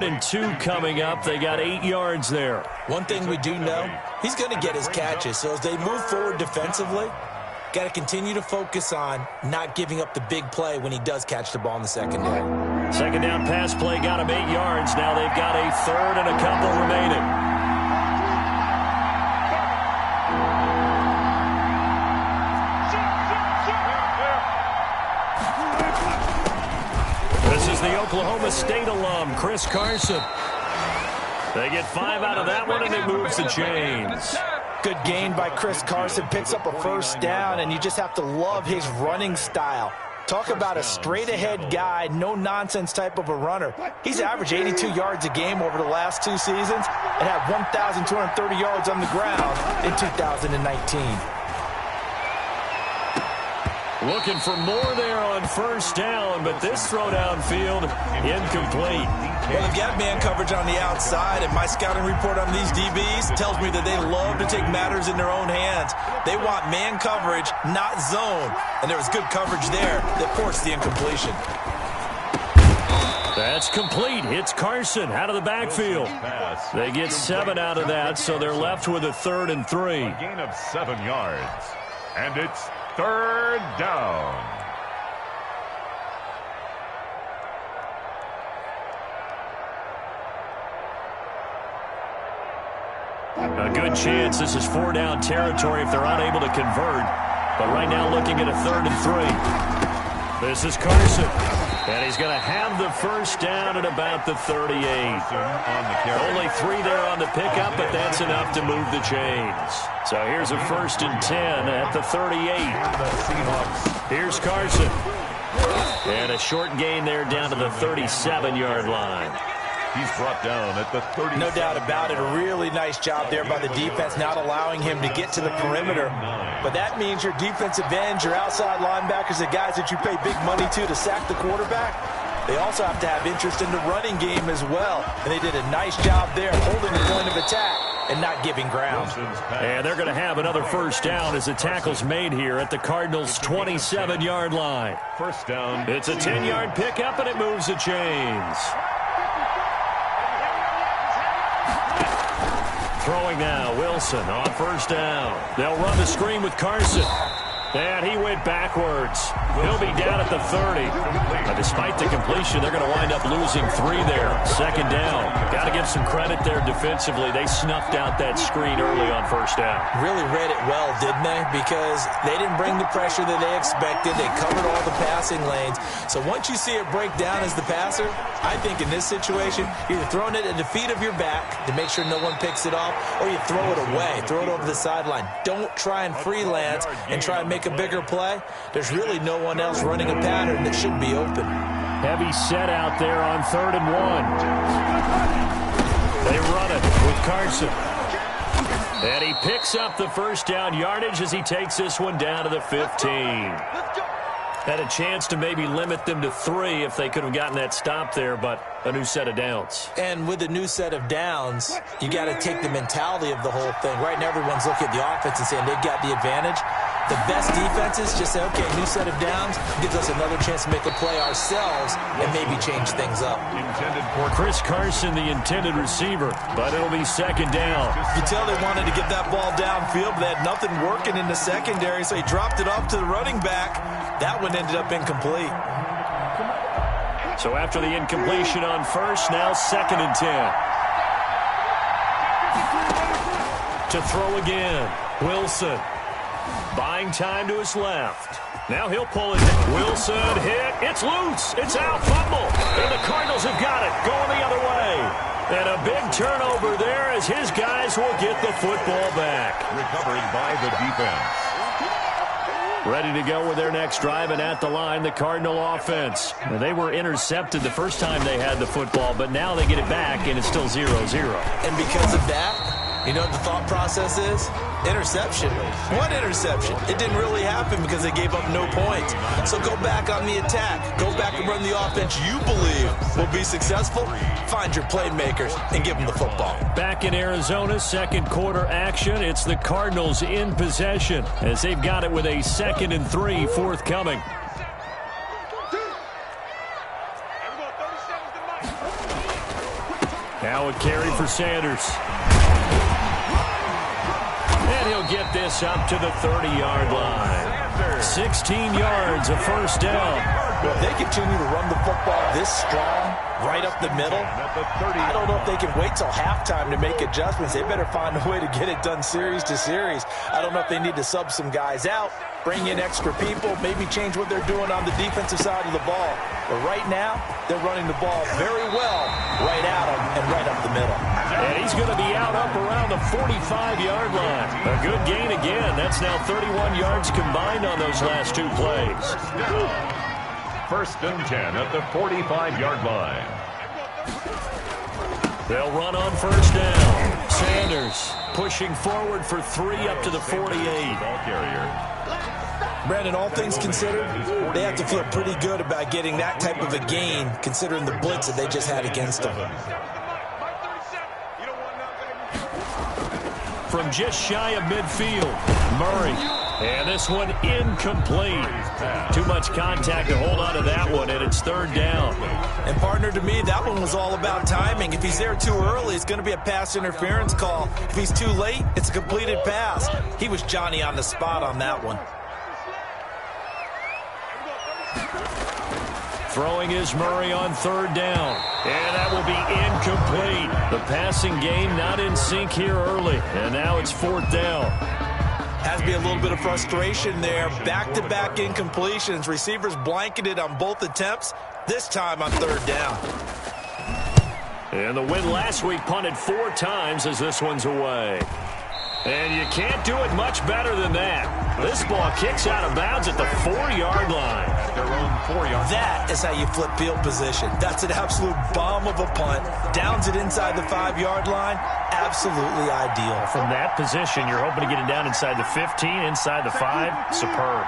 And 2 coming up. They got 8 yards there. One thing we do know, he's going to get his catches. So as they move forward defensively, got to continue to focus on not giving up the big play when he does catch the ball in the secondary. Second down pass play got him 8 yards. Now they've got a third and a couple remaining. This is the Oklahoma State alum, Chris Carson. They get 5 out of that one, and it moves the chains. Good gain by Chris Carson. Picks up a first down, and you just have to love his running style. Talk about a straight-ahead guy, no-nonsense type of a runner. He's averaged 82 yards a game over the last 2 seasons and had 1,230 yards on the ground in 2019. Looking for more there on first down, but this throw downfield incomplete. Well, they've got man coverage on the outside, and my scouting report on these DBs tells me that they love to take matters in their own hands. They want man coverage, not zone, and there was good coverage there that forced the incompletion. That's complete. It's Carson out of the backfield. They get 7 out of that, so they're left with a 3rd and 3. A gain of 7 yards, and it's 3rd down. A good chance this is 4-down territory if they're unable to convert. But right now looking at a 3rd and 3. This is Carson. And he's going to have the first down at about the 38. Only 3 there on the pickup, but that's enough to move the chains. So here's a 1st and 10 at the 38. Here's Carson. And a short gain there down to the 37-yard line. He's brought down at the 30. No doubt about it. A really nice job there by the defense, not allowing him to get to the perimeter. But that means your defensive ends, your outside linebackers, the guys that you pay big money to sack the quarterback, they also have to have interest in the running game as well. And they did a nice job there holding the point of attack and not giving ground. And they're going to have another first down as the tackle's made here at the Cardinals' 27-yard line. First down. It's a 10-yard pickup, and it moves the chains. Throwing now, Wilson on first down. They'll run the screen with Carson. And he went backwards. He'll be down at the 30. But despite the completion, they're going to wind up losing 3 there. Second down. Got to give some credit there defensively. They snuffed out that screen early on first down. Really read it well, didn't they? Because they didn't bring the pressure that they expected. They covered all the passing lanes. So once you see it break down as the passer, I think in this situation, you're throwing it at the feet of your back to make sure no one picks it off, or you throw it away, throw it over the sideline. Don't try and freelance and try and make a bigger play. There's really no one else running a pattern that should be open. Heavy set out there on 3rd and 1. They run it with Carson. And he picks up the first down yardage as he takes this one down to the 15. Had a chance to maybe limit them to 3 if they could have gotten that stop there, but a new set of downs. And with a new set of downs, you got to take the mentality of the whole thing. Right now, everyone's looking at the offense and saying they've got the advantage. The best defenses just say, okay, new set of downs gives us another chance to make a play ourselves and maybe change things up. Intended for Chris Carson, the intended receiver, but it'll be second down. You tell they wanted to get that ball downfield, but they had nothing working in the secondary, so he dropped it off to the running back. That one ended up incomplete. So after the incompletion on first, now 2nd and 10. To throw again, Wilson. Buying time to his left. Now he'll pull it. Wilson hit. It's loose. It's out. Fumble. And the Cardinals have got it. Going the other way. And a big turnover there as his guys will get the football back. Recovered by the defense. Ready to go with their next drive, and at the line, the Cardinal offense. They were intercepted the first time they had the football, but now they get it back, and it's still 0-0. And because of that, you know what the thought process is? Interception. What interception? It didn't really happen because they gave up no points. So go back on the attack. Go back and run the offense you believe will be successful. Find your playmakers and give them the football. Back in Arizona, second quarter action. It's the Cardinals in possession as they've got it with a 2nd and 3 forthcoming. Now a carry for Sanders. And he'll get this up to the 30-yard line. 16 yards, a first down. Well, if they continue to run the football this strong, right up the middle, I don't know if they can wait till halftime to make adjustments. They better find a way to get it done series to series. I don't know if they need to sub some guys out, bring in extra people, maybe change what they're doing on the defensive side of the ball. But right now, they're running the ball very well right at them and right up the middle. And he's going to be out up around the 45-yard line. A good gain again. That's now 31 yards combined on those last two plays. First and 10 at the 45-yard line. They'll run on first down. Sanders pushing forward for 3 up to the 48. Ball carrier. Brandon, all things considered, they have to feel pretty good about getting that type of a gain considering the blitz that they just had against them. From just shy of midfield, Murray. And this one incomplete. Too much contact to hold on to that one, and it's third down. And partner, to me, that one was all about timing. If he's there too early, it's going to be a pass interference call. If he's too late, it's a completed pass. He was Johnny on the spot on that one. Throwing is Murray on third down. And that will be incomplete. The passing game not in sync here early. And now it's fourth down. Has to be a little bit of frustration there. Back-to-back incompletions. Receivers blanketed on both attempts, this time on third down. And the win last week punted 4 times as this one's away. And you can't do it much better than that. This ball kicks out of bounds at the 4-yard line. Their own 4-yard. That is how you flip field position. That's an absolute bomb of a punt. Downs it inside the 5-yard line. Absolutely ideal. From that position, you're hoping to get it down inside the 15, inside the 5. Superb.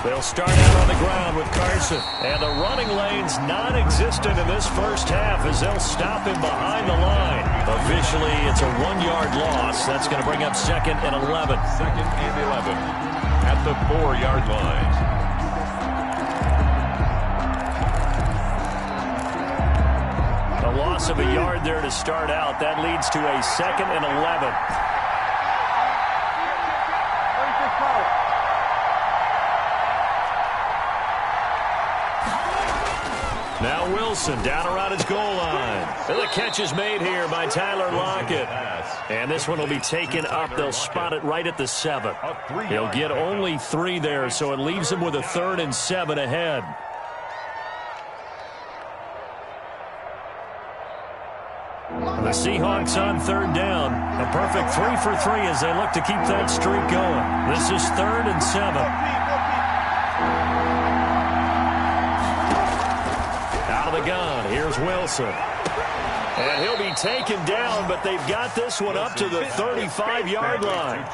They'll start out on the ground with Carson. And the running lane's non-existent in this first half as they'll stop him behind the line. Officially, it's a 1-yard loss. That's going to bring up second and 11. Second and 11 at the 4-yard line. A loss of a yard there to start out. That leads to a second and 11. Now Wilson down around his goal line. And the catch is made here by Tyler Lockett. And this one will be taken up. They'll spot it right at the 7. He'll get only 3 there, so it leaves him with a 3rd and 7 ahead. The Seahawks on third down. A perfect 3 for 3 as they look to keep that streak going. This is 3rd and 7. Out of the gun, here's Wilson. And he'll be taken down, but they've got this one up to the 35-yard line.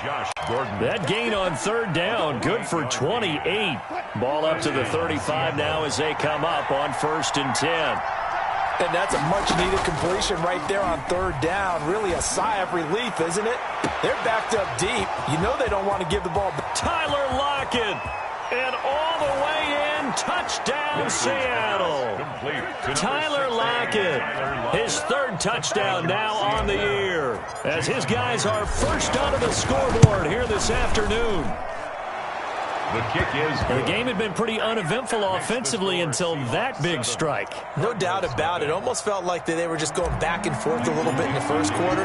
That gain on third down, good for 28. Ball up to the 35 now as they come up on 1st and 10. And that's a much-needed completion right there on third down. Really a sigh of relief, isn't it? They're backed up deep. You know they don't want to give the ball back. Tyler Lockett. And all the way in, touchdown Seattle. Tyler Lockett, his 3rd touchdown now on the year, as his guys are first onto the scoreboard here this afternoon. The kick is The game had been pretty uneventful offensively until that big strike. No doubt about it. Almost felt like they were just going back and forth a little bit in the first quarter.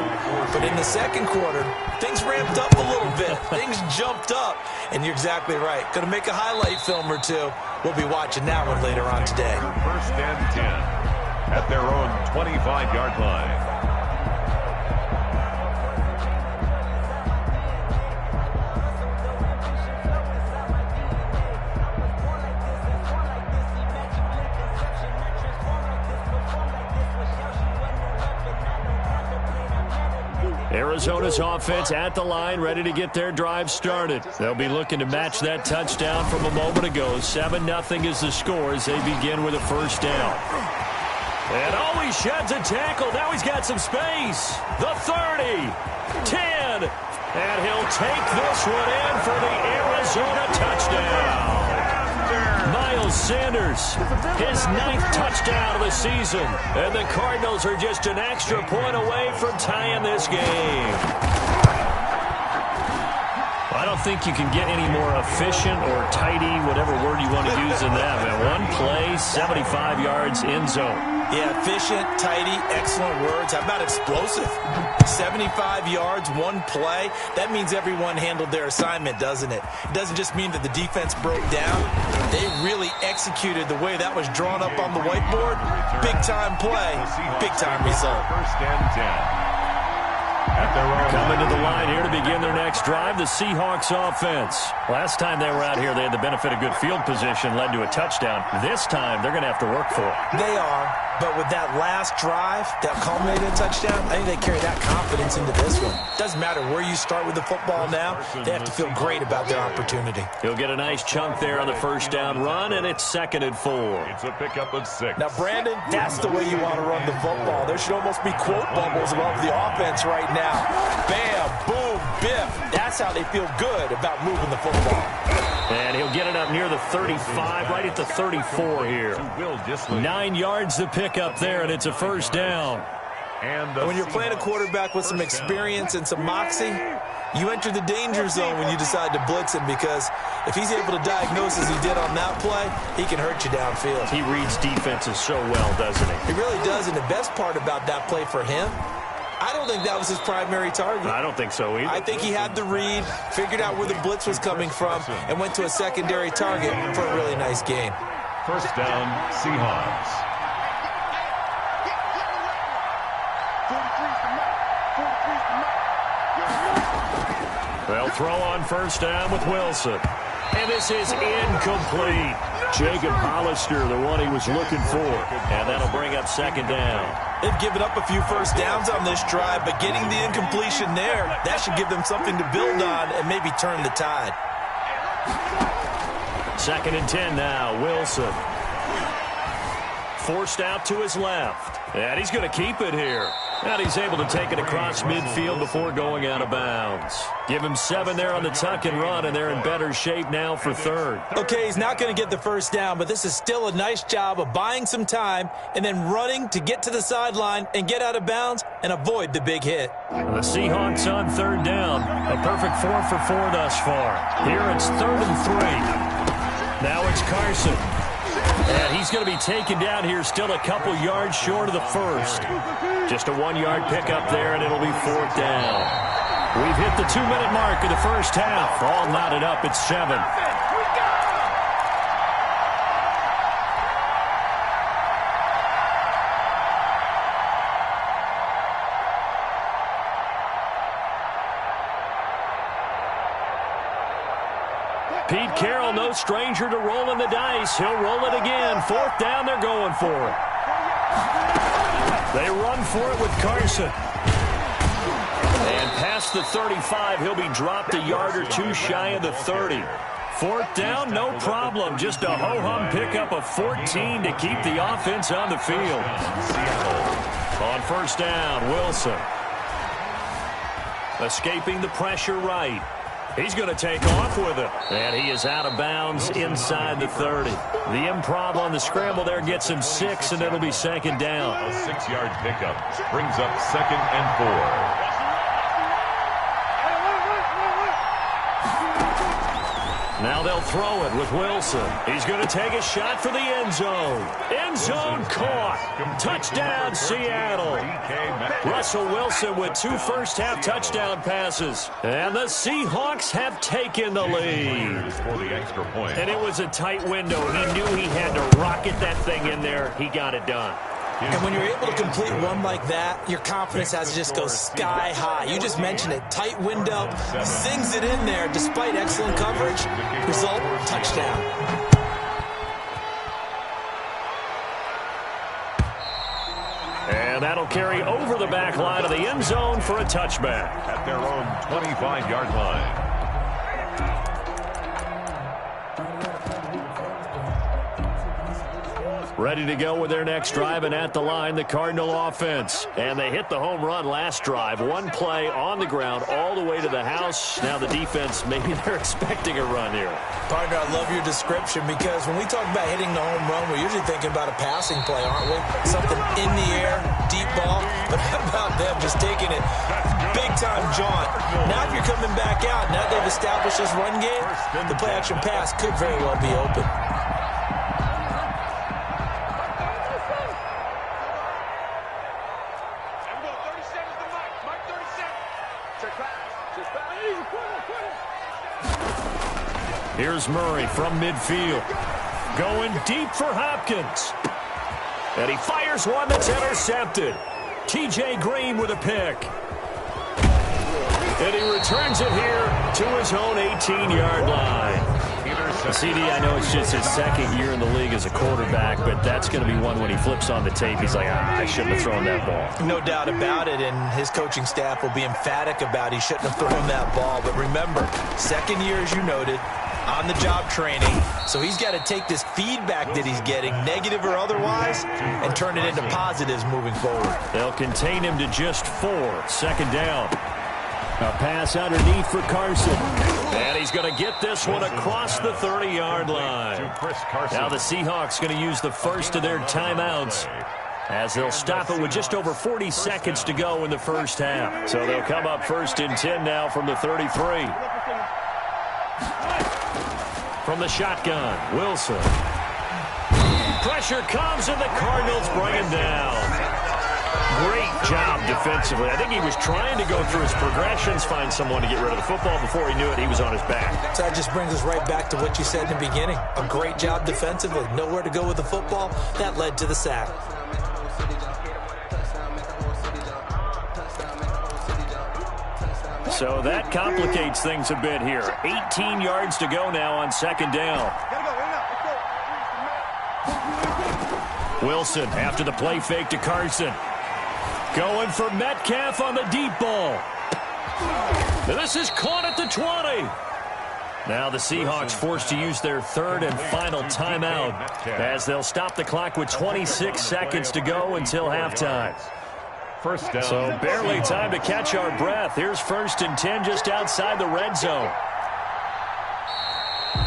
But in the second quarter, things ramped up a little bit. Things jumped up. And you're exactly right. Going to make a highlight film or two. We'll be watching that one later on today. 1st and 10 at their own 25-yard line. Arizona's offense at the line, ready to get their drive started. They'll be looking to match that touchdown from a moment ago. 7-0 is the score as they begin with a first down. And he sheds a tackle. Now he's got some space. The 30, 10, and he'll take this one in for the Arizona touchdown. Miles Miles Sanders, his 9th touchdown of the season. And the Cardinals are just an extra point away from tying this game. I don't think you can get any more efficient or tidy, whatever word you want to use in that. Man, one play, 75 yards, end zone. Yeah, efficient, tidy, excellent words. How about explosive? 75 yards, one play. That means everyone handled their assignment, doesn't it? It doesn't just mean that the defense broke down. They really executed the way that was drawn up on the whiteboard. Big-time play, big-time result. First and 10. Coming to the line here to begin their next drive, the Seahawks offense. Last time they were out here, they had the benefit of good field position, led to a touchdown. This time, they're going to have to work for it. They are, but with that last drive that culminated in a touchdown, I think they carry that confidence into this one. Doesn't matter where you start with the football now, they have to feel great about their opportunity. He'll get a nice chunk there on the first down run, and it's 2nd and 4. It's a pickup of 6. Now, Brandon, that's the way you want to run the football. There should almost be quote bubbles above the offense right now. Bam, boom, biff. That's how they feel good about moving the football. And he'll get it up near the 35, right at the 34 here. 9 yards to pick up there, and it's a first down. And when you're playing a quarterback with some experience and some moxie, you enter the danger zone when you decide to blitz him, because if he's able to diagnose as he did on that play, he can hurt you downfield. He reads defenses so well, doesn't he? He really does, and the best part about that play for him, I don't think that was his primary target. I don't think so either. I think he had the read, figured out where the blitz was coming from, and went to a secondary target for a really nice gain. First down, Seahawks. They'll throw on first down with Wilson. And this is incomplete. Jacob Hollister, the one he was looking for. And that'll bring up 2nd down. They've given up a few first downs on this drive, but getting the incompletion there, that should give them something to build on and maybe turn the tide. 2nd and 10 now, Wilson. Forced out to his left. And he's going to keep it here. And he's able to take it across midfield before going out of bounds. Give him 7 there on the tuck and run, and they're in better shape now for 3rd. Okay, he's not going to get the first down, but this is still a nice job of buying some time and then running to get to the sideline and get out of bounds and avoid the big hit. The Seahawks on 3rd down. A perfect 4 for 4 thus far. Here it's 3rd and 3. Now it's Carson. And he's going to be taken down here, still a couple yards short of the first. Just a 1-yard pickup there, and it'll be 4th down. We've hit the 2-minute mark of the first half. All knotted up at 7. Pete Carroll, no stranger to rolling the dice. He'll roll it again. 4th down, they're going for it. They run for it with Carson. And past the 35, he'll be dropped a yard or 2 shy of the 30. 4th down, no problem. Just a ho-hum pickup of 14 to keep the offense on the field. On first down, Wilson. Escaping the pressure right. He's going to take off with it. And he is out of bounds inside the 30. The improv on the scramble there gets him 6, and it'll be 2nd down. A 6-yard pickup brings up 2nd and 4. Now they'll throw it with Wilson. He's going to take a shot for the end zone. End zone caught. Touchdown, Seattle. Russell Wilson with 2 first-half touchdown passes. And the Seahawks have taken the lead. For the extra point. And it was a tight window. He knew he had to rocket that thing in there. He got it done. And when you're able to complete one like that, your confidence has to just go sky high. You just mentioned it. Tight window, sings it in there despite excellent coverage. Result, touchdown. And that'll carry over the back line of the end zone for a touchback. At their own 25-yard line. Ready to go with their next drive, and at the line, the Cardinal offense. And they hit the home run last drive. One play on the ground all the way to the house. Now the defense, maybe they're expecting a run here. Partner, I love your description because when we talk about hitting the home run, we're usually thinking about a passing play, aren't we? Something in the air, deep ball. But how about them just taking it big-time jaunt? Now if you're coming back out, now they've established this run game, the play-action pass could very well be open. Here's Murray from midfield. Going deep for Hopkins. And he fires one that's intercepted. T.J. Green with a pick. And he returns it here to his own 18-yard line. CD, I know it's just his second year in the league as a quarterback, but that's going to be one when he flips on the tape. He's like, I shouldn't have thrown that ball. No doubt about it, and his coaching staff will be emphatic about he shouldn't have thrown that ball. But remember, second year, as you noted, on-the-job training. So he's got to take this feedback that he's getting, negative or otherwise, and turn it into positives moving forward. They'll contain him to just 4. Second down. A pass underneath for Carson. And he's going to get this one across the 30-yard line. Now the Seahawks going to use the first of their timeouts as they'll stop it with just over 40 seconds to go in the first half. So they'll come up first and 10 now from the 33. From the shotgun, Wilson. Pressure comes, and the Cardinals bring him down. Great job defensively. I think he was trying to go through his progressions, find someone to get rid of the football. Before he knew it, he was on his back. So that just brings us right back to what you said in the beginning. A great job defensively. Nowhere to go with the football. That led to the sack. So that complicates things a bit here. 18 yards to go now on second down. Wilson after the play fake to Carson. Going for Metcalf on the deep ball. This is caught at the 20. Now the Seahawks forced to use their third and final timeout as they'll stop the clock with 26 seconds to go until halftime. First down. So barely time to catch our breath. Here's first and 10 just outside the red zone.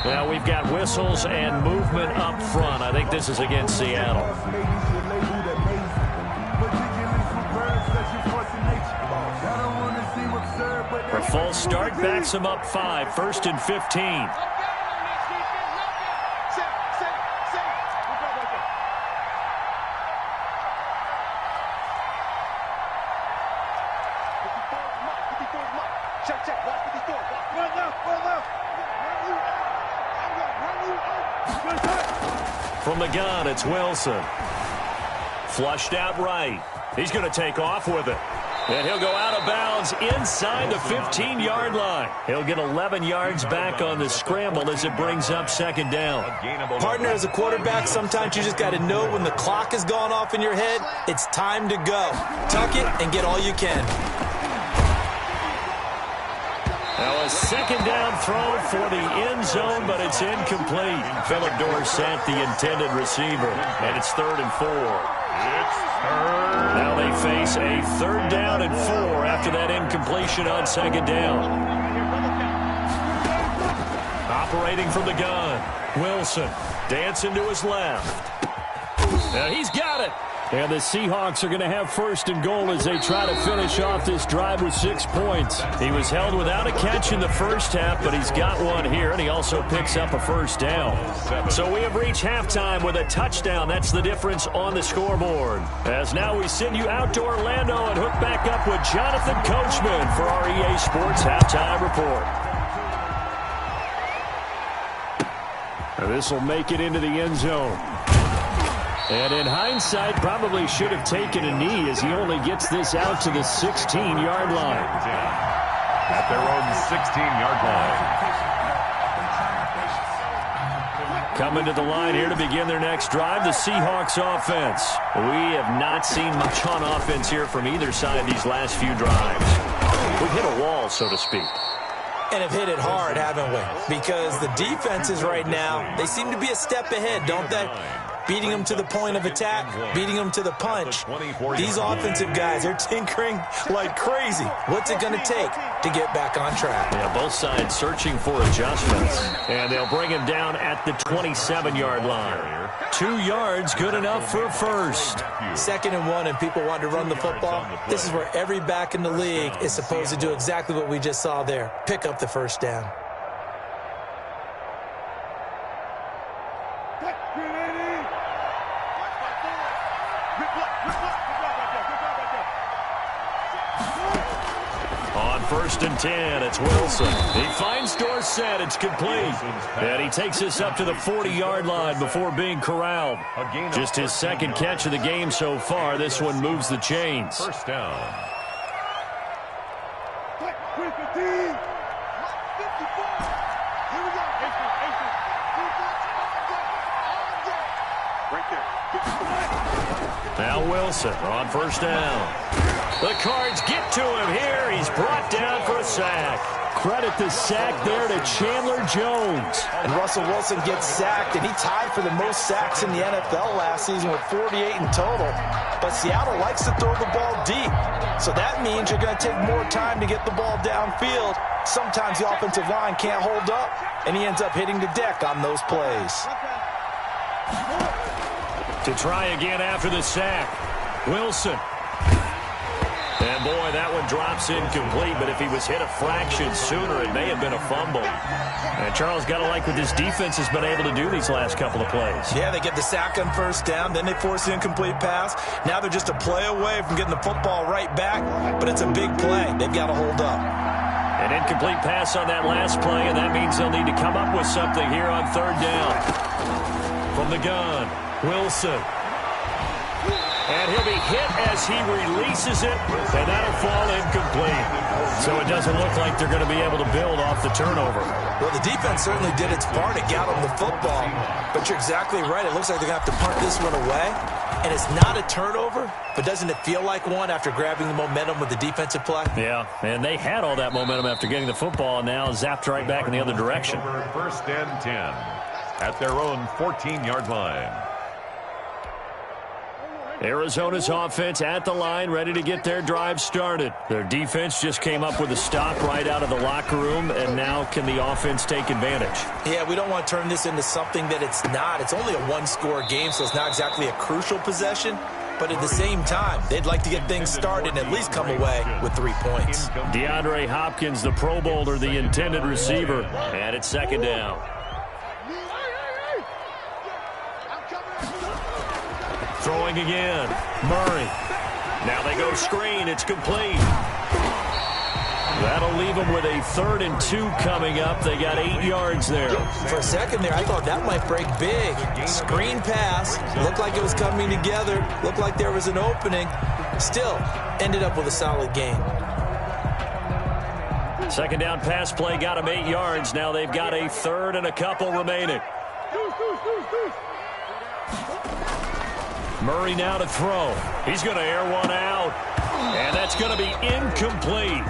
Now we've got whistles and movement up front. I think this is against Seattle. A false start backs him up 5. First and 15. From the gun, it's Wilson. Flushed out right. He's going to take off with it. And he'll go out of bounds inside the 15-yard line. He'll get 11 yards back on the scramble as it brings up second down. Partner, as a quarterback, sometimes you just got to know when the clock has gone off in your head, it's time to go. Tuck it and get all you can. Now a second down throw for the end zone, but it's incomplete. Phillip Dorsett, the intended receiver, and it's 3rd and 4. Now they face a 3rd down and 4 after that incompletion on second down. Operating from the gun, Wilson dancing to his left. Now he's got it. And the Seahawks are going to have first and goal as they try to finish off this drive with 6 points. He was held without a catch in the first half, but he's got one here, and he also picks up a first down. So we have reached halftime with a touchdown. That's the difference on the scoreboard. As now we send you out to Orlando and hook back up with Jonathan Coachman for our EA Sports Halftime Report. This will make it into the end zone. And in hindsight, probably should have taken a knee as he only gets this out to the 16-yard line. At their own 16-yard line. Coming to the line here to begin their next drive, the Seahawks offense. We have not seen much on offense here from either side these last few drives. We've hit a wall, so to speak. And have hit it hard, haven't we? Because the defenses right now, they seem to be a step ahead, don't they? beating them to the point of attack, beating them to the punch. These offensive guys, they're tinkering like crazy. What's it going to take to get back on track? Yeah, both sides searching for adjustments. And they'll bring him down at the 27-yard line. 2 yards, good enough for a first. 2nd and 1, and people want to run the football. This is where every back in the league is supposed to do exactly what we just saw there. Pick up the first down. On 1st and 10, it's Wilson. He finds Dorsett. It's complete. And he takes this up to the 40-yard line before being corralled. Just his 2nd catch of the game so far. This one moves the chains. First down. Now Wilson on 1st down. The Cards get to him here. He's brought down for a sack. Credit the sack there to Chandler Jones. And Russell Wilson gets sacked, and he tied for the most sacks in the NFL last season with 48 in total. But Seattle likes to throw the ball deep. So that means you're going to take more time to get the ball downfield. Sometimes the offensive line can't hold up, and he ends up hitting the deck on those plays. To try again after the sack. Wilson. And boy, that one drops incomplete, but if he was hit a fraction sooner, it may have been a fumble. And Charles, got to like what this defense has been able to do these last couple of plays. Yeah, they get the sack on 1st down, then they force the incomplete pass. Now they're just a play away from getting the football right back, but it's a big play. They've got to hold up. An incomplete pass on that last play, and that means they'll need to come up with something here on 3rd down. From the gun, Wilson. And he'll be hit as he releases it, and that'll fall incomplete. So it doesn't look like they're going to be able to build off the turnover. Well, the defense certainly did its part. It got them the football. But you're exactly right. It looks like they're going to have to punt this one away. And it's not a turnover, but doesn't it feel like one after grabbing the momentum with the defensive play? Yeah, and they had all that momentum after getting the football, and now zapped right back in the other direction. 1st and 10 at their own 14-yard line. Arizona's offense at the line, ready to get their drive started. Their defense just came up with a stop right out of the locker room, and now can the offense take advantage? Yeah, we don't want to turn this into something that it's not. It's only a one-score game, so it's not exactly a crucial possession. But at the same time, they'd like to get things started and at least come away with 3 points. DeAndre Hopkins, the Pro Bowler, the intended receiver, and it's 2nd down. Throwing again. Murray. Now they go screen. It's complete. That'll leave them with a 3rd and 2 coming up. They got 8 yards there. For a second there, I thought that might break big. Screen pass. Looked like it was coming together. Looked like there was an opening. Still, ended up with a solid gain. 2nd down pass play got them 8 yards. Now they've got a 3rd and a couple remaining. Murray now to throw. He's going to air one out. And that's going to be incomplete.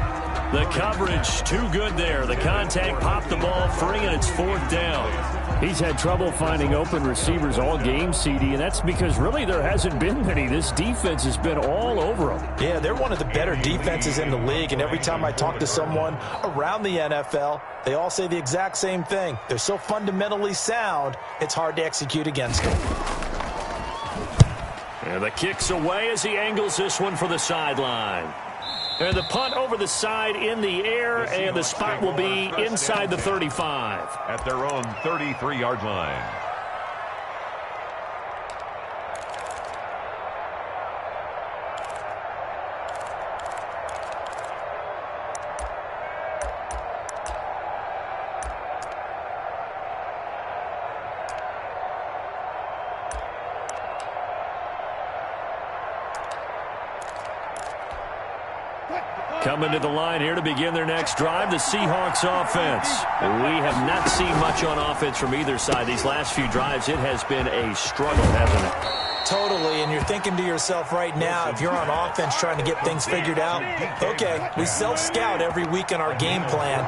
The coverage too good there. The contact popped the ball free, and it's 4th down. He's had trouble finding open receivers all game, CD, and that's because really there hasn't been many. This defense has been all over them. Yeah, they're one of the better defenses in the league, and every time I talk to someone around the NFL, they all say the exact same thing. They're so fundamentally sound, it's hard to execute against them. And the kick's away as he angles this one for the sideline. And the punt over the side in the air, and the spot will be inside the 35. At their own 33-yard line. Coming to the line here to begin their next drive, the Seahawks offense. We have not seen much on offense from either side. These last few drives, it has been a struggle, hasn't it? Totally, and you're thinking to yourself right now, if you're on offense trying to get things figured out, okay, we self-scout every week in our game plan.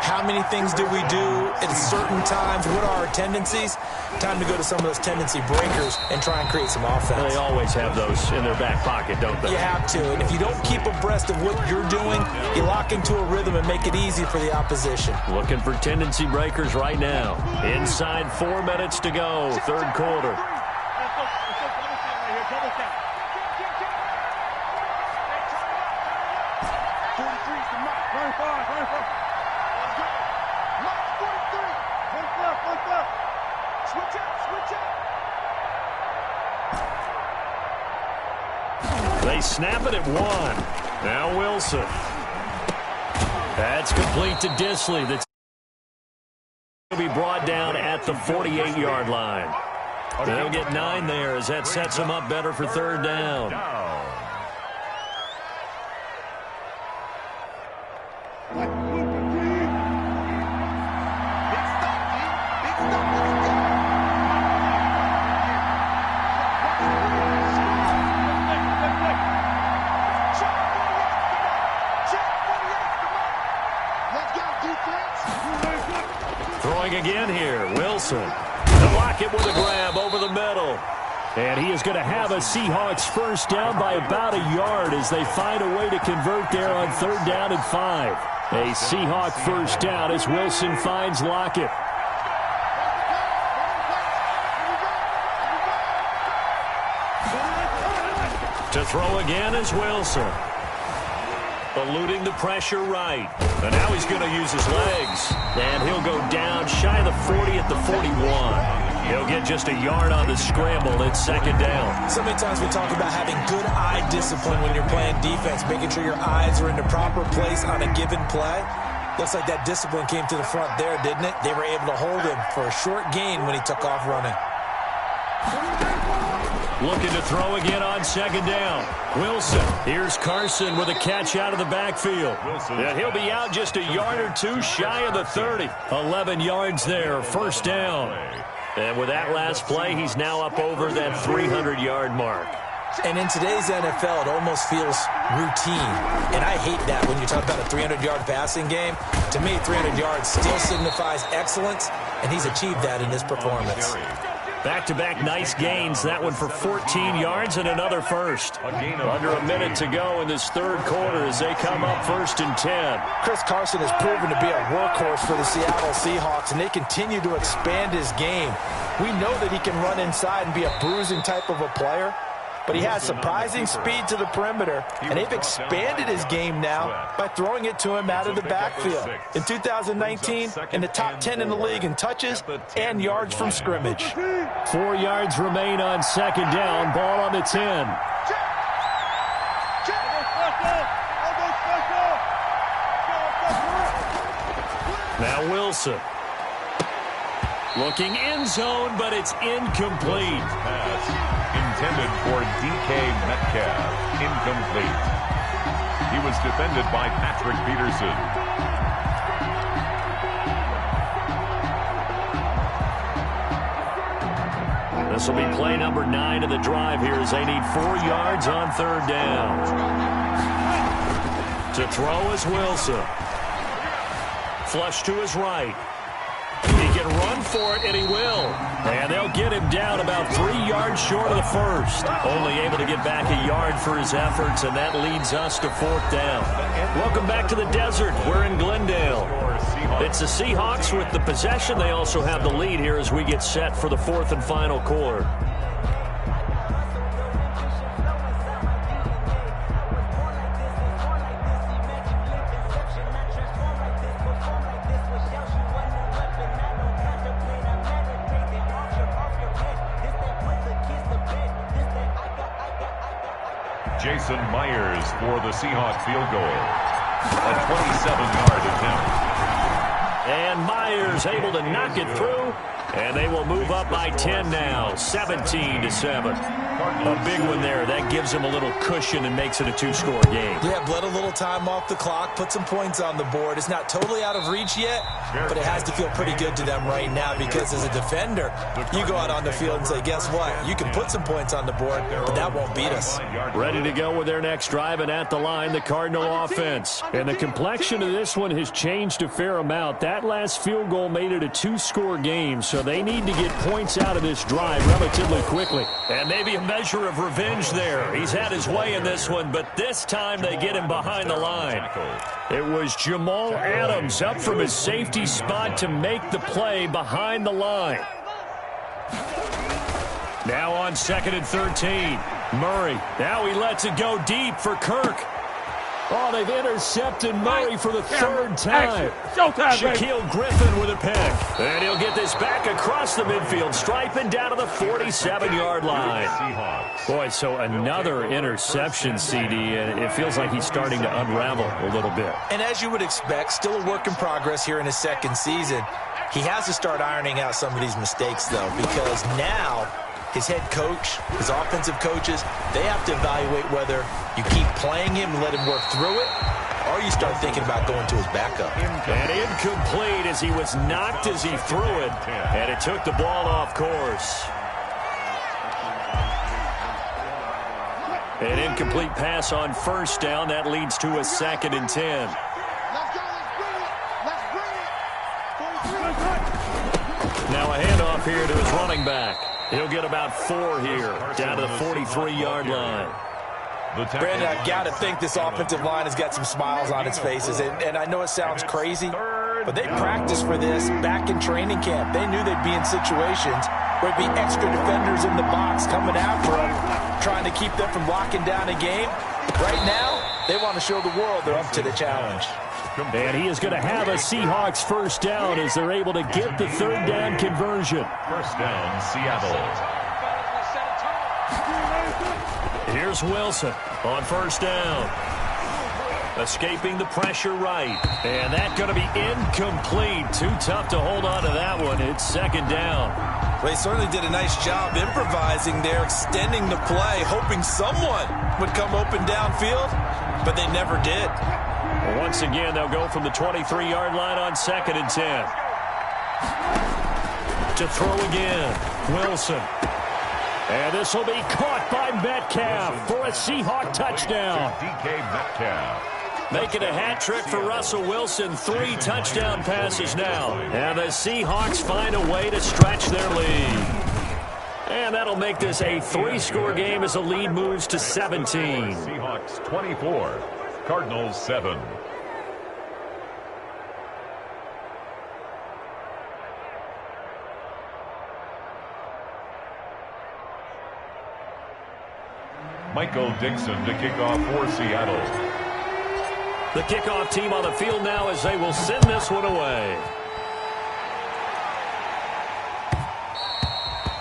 How many things do we do at certain times? What are our tendencies? Time to go to some of those tendency breakers and try and create some offense. Well, they always have those in their back pocket, don't they? You have to, and if you don't keep abreast of what you're doing, you lock into a rhythm and make it easy for the opposition. Looking for tendency breakers right now. Inside 4 minutes to go, third quarter. They snap it at 1. Now Wilson. That's complete to Disley. That's going to be brought down at the 48-yard line. They'll get 9 there as that sets them up better for third down. Throwing again here, Wilson. To lock it with a grab over the middle. And he is going to have a Seahawks first down by about a yard as they find a way to convert there on third down and 5. A Seahawk first down as Wilson finds Lockett. To throw again is Wilson. Eluding the pressure right. And now he's going to use his legs. And he'll go down shy of the 40 at the 41. He'll get just a yard on the scramble. It's second down. So many times we talk about having good eye discipline when you're playing defense, making sure your eyes are in the proper place on a given play. Looks like that discipline came to the front there, didn't it? They were able to hold him for a short gain when he took off running. Looking to throw again on second down. Wilson. Here's Carson with a catch out of the backfield. And he'll be out just a yard or two shy of the 30. 11 yards there, first down. And with that last play, he's now up over that 300-yard mark. And in today's NFL, it almost feels routine. And I hate that when you talk about a 300-yard passing game. To me, 300 yards still signifies excellence, and he's achieved that in this performance. Back-to-back nice gains. That one for 14 yards and another first. Under a minute to go in this third quarter as they come up first and 10. Chris Carson has proven to be a workhorse for the Seattle Seahawks, and they continue to expand his game. We know that he can run inside and be a bruising type of a player, but he has surprising speed to the perimeter, and they've expanded his game now by throwing it to him out of the backfield. In 2019, in the top 10 in the league in touches and yards from scrimmage. 4 yards remain on second down. Ball on the 10. Now Wilson. Looking end zone, but it's incomplete. Pass intended for DK Metcalf. Incomplete. He was defended by Patrick Peterson. This will be play number 9 of the drive here as they need 4 yards on third down. To throw is Wilson. Flush to his right. He can run for it, and he will. And they'll get him down about 3 yards short of the first. Only able to get back a yard for his efforts, and that leads us to fourth down. Welcome back to the desert. We're in Glendale. It's the Seahawks with the possession. They also have the lead here as we get set for the fourth and final quarter. Jason Myers for the Seahawks field goal. A 27-yard attempt. And Myers able to knock it through. And they will move up by 10 now, 17-7. A big one there. That gives them a little cushion and makes it a two-score game. Yeah, bled a little time off the clock, put some points on the board. It's not totally out of reach yet, but it has to feel pretty good to them right now because as a defender, you go out on the field and say, guess what? You can put some points on the board, but that won't beat us. Ready to go with their next drive, and at the line, the Cardinal offense. And the complexion of this one has changed a fair amount. That last field goal made it a two-score game, so they need to get points out of this drive relatively quickly. And maybe a measure of revenge there. He's had his way in this one, but this time they get him behind the line. It was Jamal Adams up from his safety spot to make the play behind the line. Now on 2nd and 13. Murray. Now he lets it go deep for Kirk. Oh, they've intercepted Murray for the third time. Shaquille Griffin with a pick. And he'll get this back across the midfield stripe and down to the 47-yard line. Boy, so another interception, CD, and it feels like he's starting to unravel a little bit. And as you would expect, still a work in progress here in his second season. He has to start ironing out some of these mistakes, though, because now his head coach, his offensive coaches, they have to evaluate whether you keep playing him and let him work through it, or you start thinking about going to his backup. And incomplete as he was knocked as he threw it, and it took the ball off course. An incomplete pass on first down. That leads to a 2nd and 10. Now a handoff here to his running back. He'll get about 4 here, down to the 43-yard line. Brandon, I've got to think this offensive line has got some smiles on its faces. And I know it sounds crazy, but they practiced for this back in training camp. They knew they'd be in situations where there'd be extra defenders in the box coming after them, trying to keep them from locking down a game. Right now, they want to show the world they're up to the challenge. And he is going to have a Seahawks first down as they're able to get the third down conversion. First down, Seattle. Here's Wilson on first down. Escaping the pressure right. And that's going to be incomplete. Too tough to hold on to that one. It's 2nd down. Well, he certainly did a nice job improvising there, extending the play, hoping someone would come open downfield, but they never did. Once again, they'll go from the 23-yard line on 2nd and 10. To throw again, Wilson. And this will be caught by Metcalf for a Seahawk touchdown. DK Metcalf. Making a hat trick for Russell Wilson. 3 touchdown passes now. And the Seahawks find a way to stretch their lead. And that'll make this a 3-score game as the lead moves to 17. Seahawks 24. Cardinals 7. Michael Dixon to kick off for Seattle. The kickoff team on the field now as they will send this one away.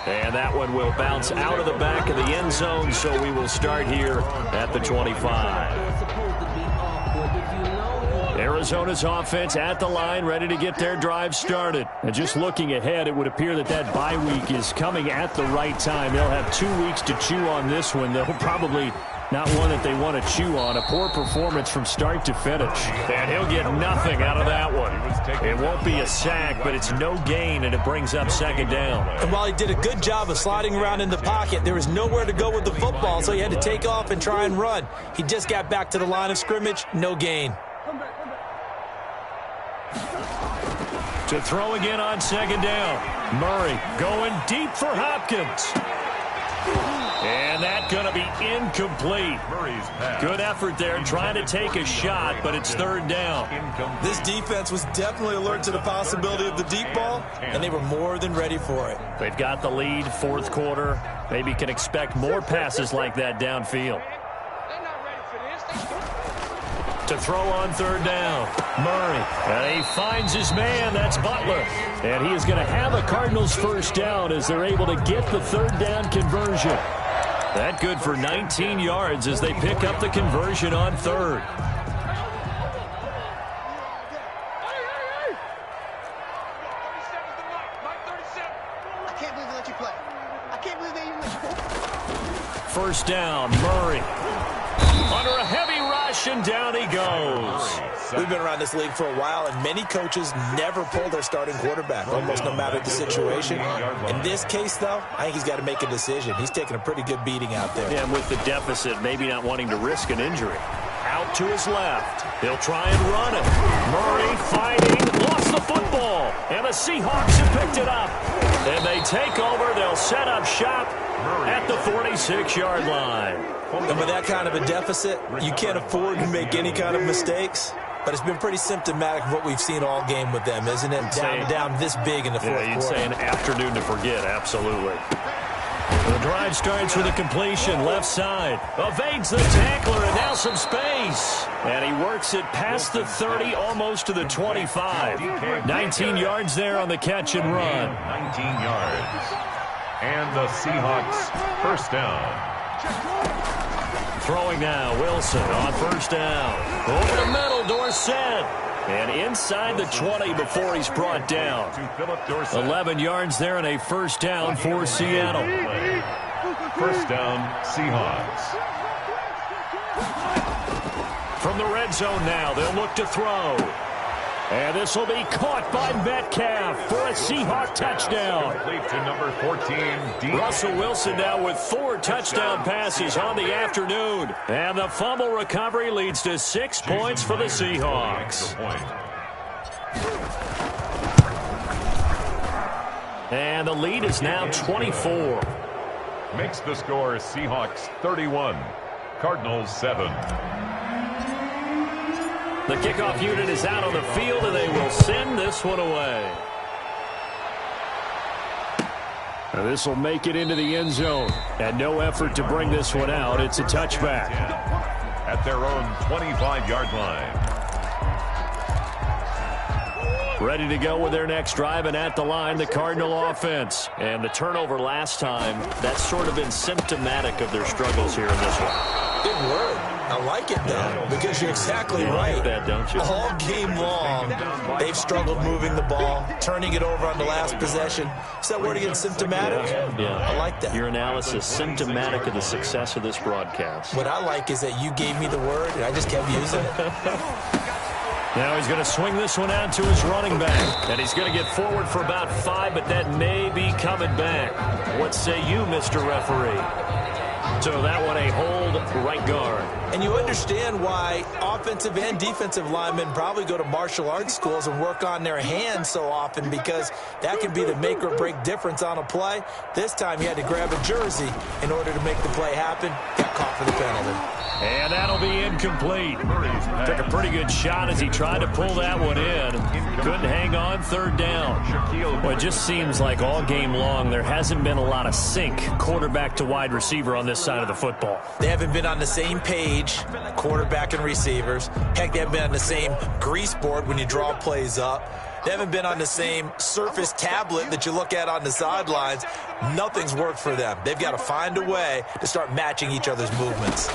And that one will bounce out of the back of the end zone, so we will start here at the 25. Arizona's offense at the line, ready to get their drive started. And just looking ahead, it would appear that that bye week is coming at the right time. They'll have 2 weeks to chew on this one. They'll probably not one that they want to chew on. A poor performance from start to finish. And he'll get nothing out of that one. It won't be a sack, but it's no gain, and it brings up 2nd down. And while he did a good job of sliding around in the pocket, there was nowhere to go with the football, so he had to take off and try and run. He just got back to the line of scrimmage, no gain. To throw again on 2nd down. Murray going deep for Hopkins. And that's going to be incomplete. Good effort there trying to take a shot, but it's 3rd down. This defense was definitely alert to the possibility of the deep ball, and they were more than ready for it. They've got the lead, 4th quarter. Maybe can expect more passes like that downfield. To throw on 3rd down, Murray. And he finds his man, that's Butler. And he is going to have a Cardinals first down as they're able to get the 3rd down conversion. That good for 19 yards as they pick up the conversion on 3rd. first down. Murray under a heavy rush, and down he goes. We've been around this league for a while, and many coaches never pull their starting quarterback, almost no matter the situation. In this case, though, I think he's got to make a decision. He's taking a pretty good beating out there. Yeah, and with the deficit, maybe not wanting to risk an injury. Out to his left. He'll try and run it. Murray fighting, lost the football, and the Seahawks have picked it up. And they take over. They'll set up shop at the 46-yard line. And with that kind of a deficit, you can't afford to make any kind of mistakes. But it's been pretty symptomatic of what we've seen all game with them, isn't it? Down this big in the fourth quarter. You'd say an afternoon to forget, absolutely. The drive starts with a completion, left side. Evades the tackler, and now some space. And he works it past the 30, almost to the 25. 19 yards there on the catch and run. 19 yards. And the Seahawks first down. Throwing now, Wilson on first down. Over the middle, Dorsett. And inside the 20 before he's brought down. 11 yards there and a first down for Seattle. First down, Seahawks. From the red zone now, they'll look to throw. And this will be caught by Metcalf for a Seahawk touchdown. Complete to number 14, Russell Wilson now with 4 touchdown passes on the afternoon. And the fumble recovery leads to 6 points for the Seahawks. And the lead is now 24. Makes the score Seahawks 31, Cardinals 7. The kickoff unit is out on the field, and they will send this one away. Now this will make it into the end zone, and no effort to bring this one out. It's a touchback. At their own 25-yard line. Ready to go with their next drive, and at the line, the Cardinal offense. And the turnover last time, that's sort of been symptomatic of their struggles here in this one. Good word. I like it, though, because you're exactly right. Like that, don't you? All game long, they've struggled moving the ball, turning it over on the last possession. Is that word again, symptomatic? Yeah. I like that. Your analysis, symptomatic of the success of this broadcast. What I like is that you gave me the word, and I just kept using it. Now he's going to swing this one out to his running back. And he's going to get forward for about 5, but that may be coming back. What say you, Mr. Referee? So that one a hold right guard. And you understand why offensive and defensive linemen probably go to martial arts schools and work on their hands so often, because that can be the make or break difference on a play. This time he had to grab a jersey in order to make the play happen. Got caught for the penalty. And that'll be incomplete. Took a pretty good shot as he tried to pull that one in. Couldn't hang on, third down. Well, it just seems like all game long there hasn't been a lot of sync quarterback to wide receiver on this side of the football. They haven't been on the same page, quarterback and receivers. Heck, they haven't been on the same grease board when you draw plays up. They haven't been on the same surface tablet that you look at on the sidelines. Nothing's worked for them. They've got to find a way to start matching each other's movements.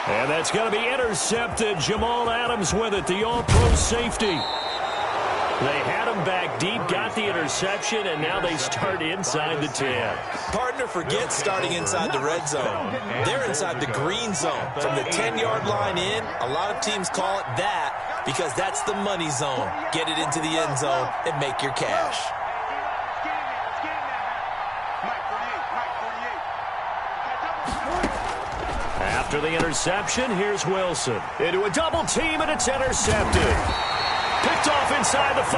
And that's going to be intercepted. Jamal Adams with it, the all-pro safety. They had him back deep, got the interception, and now they start inside the 10. Partner forgets starting inside the red zone. They're inside the green zone. From the 10-yard line in, a lot of teams call it that because that's the money zone. Get it into the end zone and make your cash. After the interception, here's Wilson. Into a double team, and it's intercepted. Picked off inside the 5,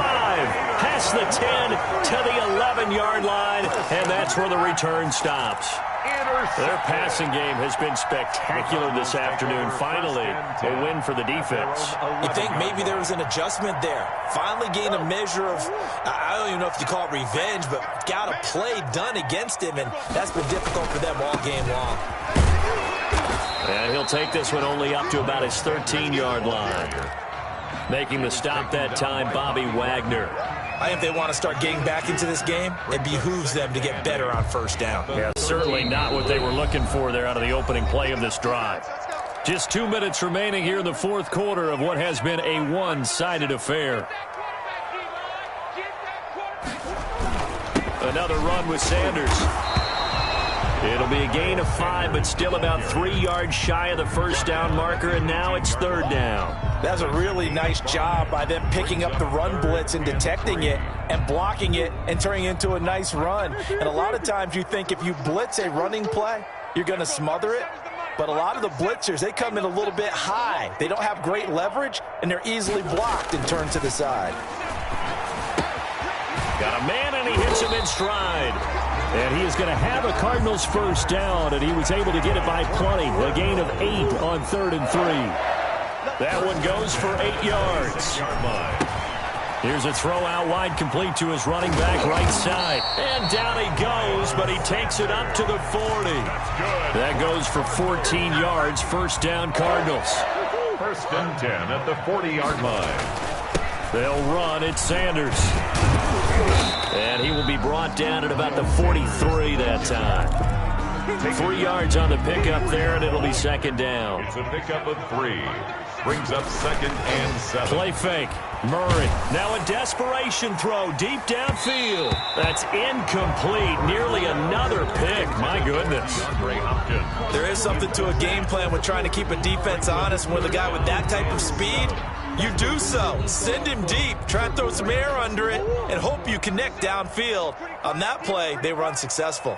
past the 10 to the 11-yard line, and that's where the return stops. Their passing game has been spectacular this afternoon. Finally, a win for the defense. You think maybe there was an adjustment there. Finally gained a measure of, I don't even know if you call it revenge, but got a play done against him, and that's been difficult for them all game long. And he'll take this one only up to about his 13-yard line. Making the stop that time, Bobby Wagner. I think if they want to start getting back into this game, it behooves them to get better on first down. Yeah, certainly not what they were looking for there out of the opening play of this drive. Just 2 minutes remaining here in the fourth quarter of what has been a one-sided affair. Another run with Sanders. It'll be a gain of 5, but still about 3 yards shy of the first down marker, and now it's third down. That's a really nice job by them picking up the run blitz and detecting it and blocking it and turning it into a nice run. And a lot of times you think if you blitz a running play, you're going to smother it. But a lot of the blitzers, they come in a little bit high. They don't have great leverage, and they're easily blocked and turned to the side. Got a man, and he hits him in stride. And he is going to have a Cardinals first down, and he was able to get it by plenty. A gain of 8 on 3rd and 3. That one goes for 8 yards. Here's a throw out wide, complete to his running back right side. And down he goes, but he takes it up to the 40. That goes for 14 yards, first down Cardinals. First and 10 at the 40-yard line. They'll run. It's Sanders. And he will be brought down at about the 43 that time. 3 yards on the pickup there, and it'll be second down. It's a pickup of 3. Brings up 2nd and 7. Play fake. Murray. Now a desperation throw deep downfield. That's incomplete. Nearly another pick. My goodness. There is something to a game plan with trying to keep a defense honest. With a guy with that type of speed, you do so. Send him deep. Try and throw some air under it and hope you connect downfield. On that play, they were unsuccessful.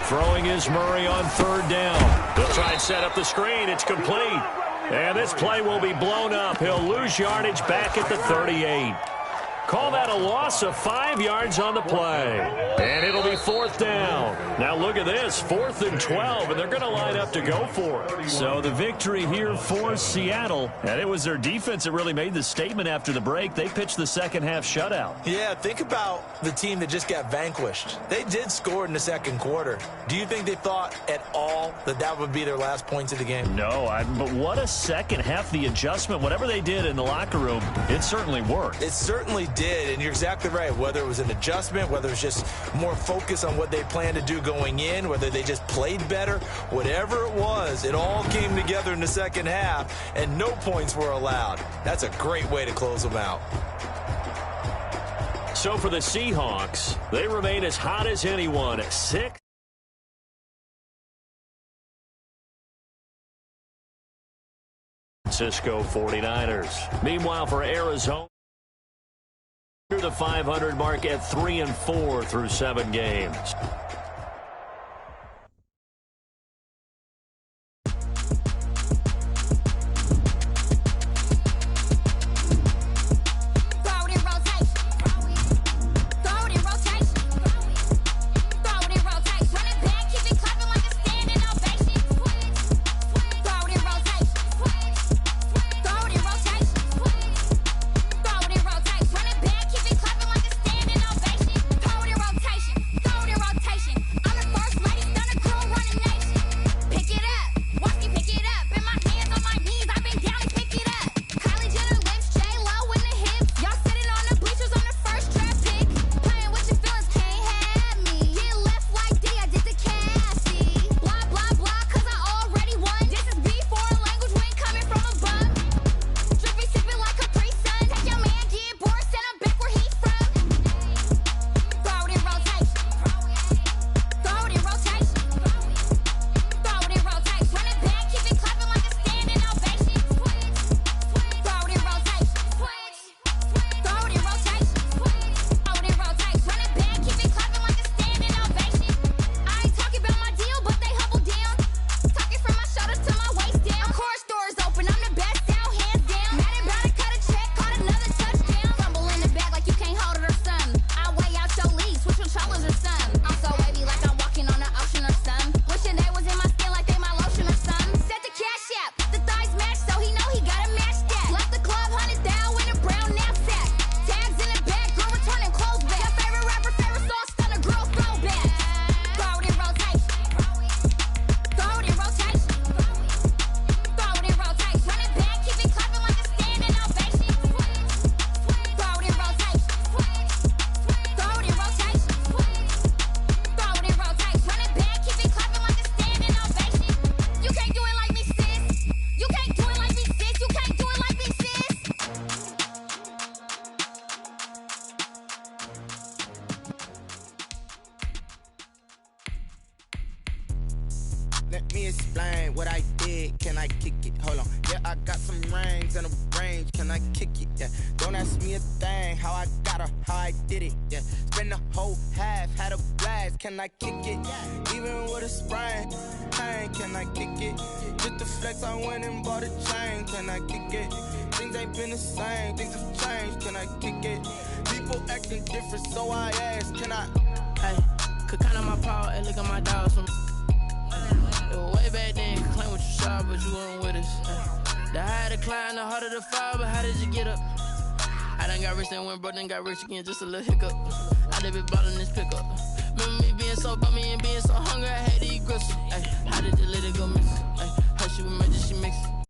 Throwing is Murray on 3rd down. He'll try and set up the screen. It's complete. And this play will be blown up. He'll lose yardage back at the 38. Call that a loss of 5 yards on the play. And it'll be 4th down. Now look at this, 4th and 12, and they're going to line up to go for it. So the victory here for Seattle. And it was their defense that really made the statement after the break. They pitched the second half shutout. Yeah, think about the team that just got vanquished. They did score in the second quarter. Do you think they thought at all that that would be their last points of the game? No, but what a second half. The adjustment, whatever they did in the locker room, it certainly worked. It certainly did, and you're exactly right. Whether it was an adjustment, whether it was just more focus on what they planned to do going in, whether they just played better, whatever it was, it all came together in the second half, and no points were allowed. That's a great way to close them out. So for the Seahawks, they remain as hot as anyone at 6. Francisco 49ers. Meanwhile, for Arizona, the 500 mark at 3-4 through 7 games. Rotation. let me explain what I did. Can I kick it? Hold on. Yeah, I got some rings and a range. Can I kick it? Yeah. Don't ask me a thing. How I got her, how I did it. Yeah. Spend the whole half, had a blast. Can I kick it? Even with a sprain. Pain, can I kick it? Just the flex, I went and bought a chain. Can I kick it? Things ain't been the same. Things have changed. Can I kick it? People acting different, so I ask. Can I? Hey, could count on my power and look at my dogs. It was way back then, could claim what you saw, but you weren't with us. The higher the climb, the harder the fall, but how did you get up? I done got rich, then went broke, then got rich again, just a little hiccup. I done been ballin' this pickup. Remember me being so bummy and being so hungry, I had to eat gristle. Ay, how did you let it go miss? Ay, how she was magic, she mix it.